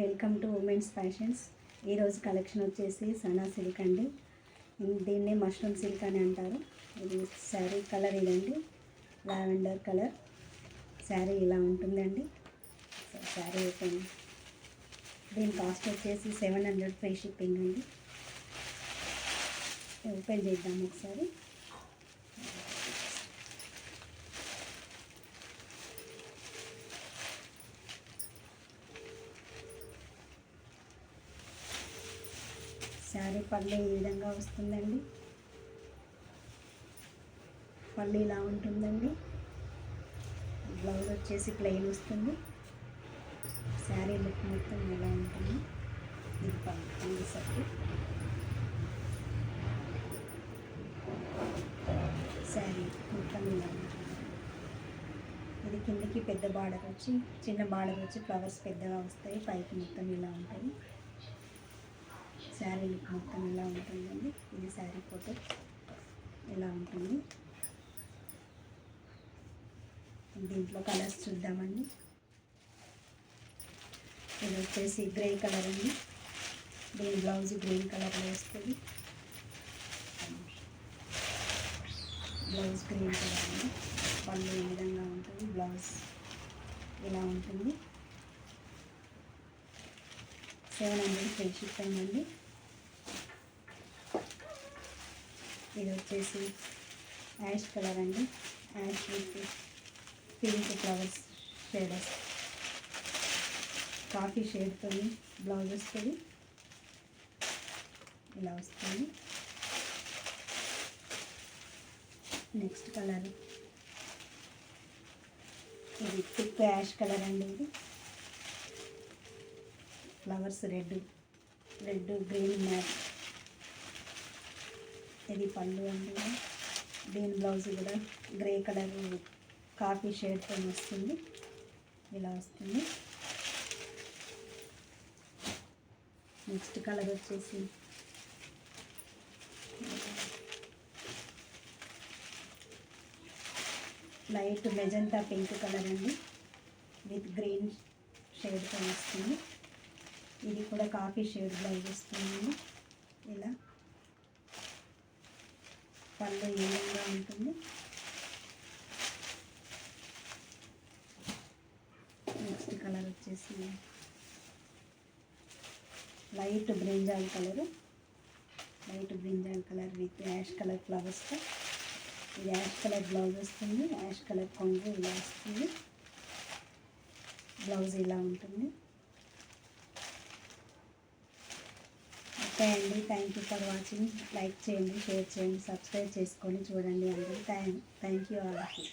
Welcome to women's fashions. ఈరోజు collection వచ్చేసి Sana silk అండి. దీన్నే మష్రూమ్ సిల్క్ అని అంటారు. ఇది శారీ కలర్ ఇదండి, లావెండర్ కలర్ శారీ ఇలా ఉంటుందండి. శారీ ఓపెన్, దీని కాస్ట్ వచ్చేసి 700 ఫ్రీ షిప్పింగ్ అండి. ఓపెన్ చేద్దాం ఒకసారి. శారీ పళ్ళు ఈ విధంగా వస్తుందండి. పళ్ళు ఇలా ఉంటుందండి. బ్లౌజ్ వచ్చేసి ప్లెయిన్ వస్తుంది. శారీ లుక్ మొత్తం ఇలా ఉంటుంది. ఇది పళ్ళు సర్కి శారీ మొత్తం ఇలా ఉంటుంది. ఇది కిందకి పెద్ద బార్డర్ వచ్చి, చిన్న బార్డర్ వచ్చి ఫ్లవర్స్ పెద్దగా వస్తాయి. పైకి మొత్తం ఇలా ఉంటాయి. శారీ లుక్ మొత్తం ఇలా ఉంటుందండి. ఇది శారీ ఫోటో ఇలా ఉంటుంది. దీంట్లో కలర్స్ చూద్దామండి. ఇది వచ్చేసి గ్రే కలర్ అండి. దీని బ్లౌజ్ గ్రీన్ కలర్లో వస్తుంది. బ్లౌజ్ గ్రీన్ కలర్ అండి. పళ్ళు ఈ విధంగా ఉంటుంది. బ్లౌజ్ ఇలా ఉంటుంది. 700 ఫ్రీ షిప్పింగ్ అండి. ఇది వచ్చేసి యాష్ కలర్ అండి. Ash with pink flowers shaders, coffee షేడ్తో బ్లౌజ్ వస్తుంది. ఇలా వస్తుంది. నెక్స్ట్ కలర్ ఇది థిక్ యాష్ కలర్ అండి. ఇది ఫ్లవర్స్ రెడ్ గ్రీన్ మ్యాట్. ఇది పళ్ళు అండి. దీని బ్లౌజ్ కూడా గ్రే కలర్ కాఫీ షేడ్తో వస్తుంది. ఇలా వస్తుంది. నెక్స్ట్ కలర్ వచ్చేసి లైట్ మెజంతా పింక్ కలర్ అండి, విత్ గ్రీన్ షేడ్తో వస్తుంది. ఇది కూడా కాఫీ షేడ్ బ్లౌజ్ వస్తుంది. ఇలా పళ్ళు ఈ విధంగా ఉంటుంది. నెక్స్ట్ కలర్ వచ్చేసి light brinjal colour with ash colour ఫ్లవర్స్తో. ఇది యాష్ కలర్ బ్లౌజ్ వస్తుంది. యాష్ కలర్ కొంగు ఇలా వస్తుంది. బ్లౌజ్ ఇలా ఉంటుంది. ఓకే అండి, thank you for watching. Like చేయండి, షేర్ చేయండి, సబ్స్క్రైబ్ చేసుకొని చూడండి అందరూ. Thank you all.